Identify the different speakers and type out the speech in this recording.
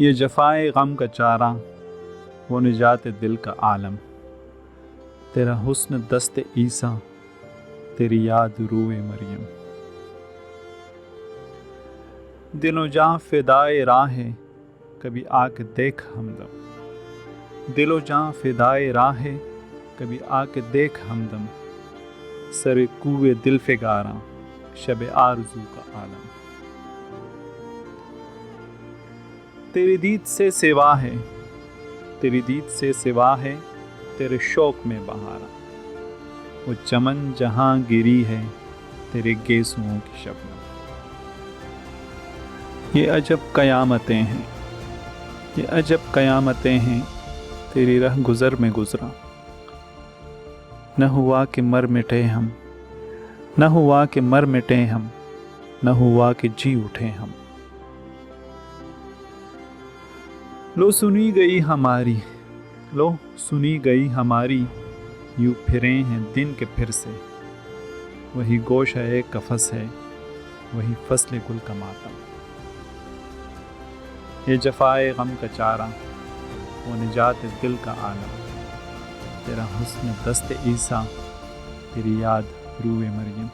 Speaker 1: یہ جفائے غم کا چارہ، وہ نجات دل کا عالم، تیرا حسن دست عیسیٰ، تیری یاد روئے مریم۔ دل و جاں فدائے راہ ہے، کبھی آ کے دیکھ ہمدم، دل و جاں فدائے راہ ہے، کبھی آ کے دیکھ ہمدم، سر کوئے دل فگاراں، شب آرزو کا عالم۔ تیری دید سے سوا ہے، تیری دید سے سوا ہے، تیرے شوق میں بہاراں، وہ چمن جہاں گری ہے، تیرے گیسوؤں کی شبنم۔ یہ عجب قیامتیں ہیں، یہ عجب قیامتیں ہیں، تیری رہ گزر میں گزرا، نہ ہوا کہ مر مٹے ہم، نہ ہوا کہ مر مٹے ہم، نہ ہوا کہ جی اٹھے ہم۔ لو سنی گئی ہماری، لو سنی گئی ہماری، یوں پھرے ہیں دن کے پھر سے، وہی گوشہ قفس ہے، وہی فصل گل کا ماتم۔ یہ جفائے غم کا چارہ، وہ نجات دل کا عالم، تیرا حسن دست عیسیٰ، تیری یاد روئے مریم۔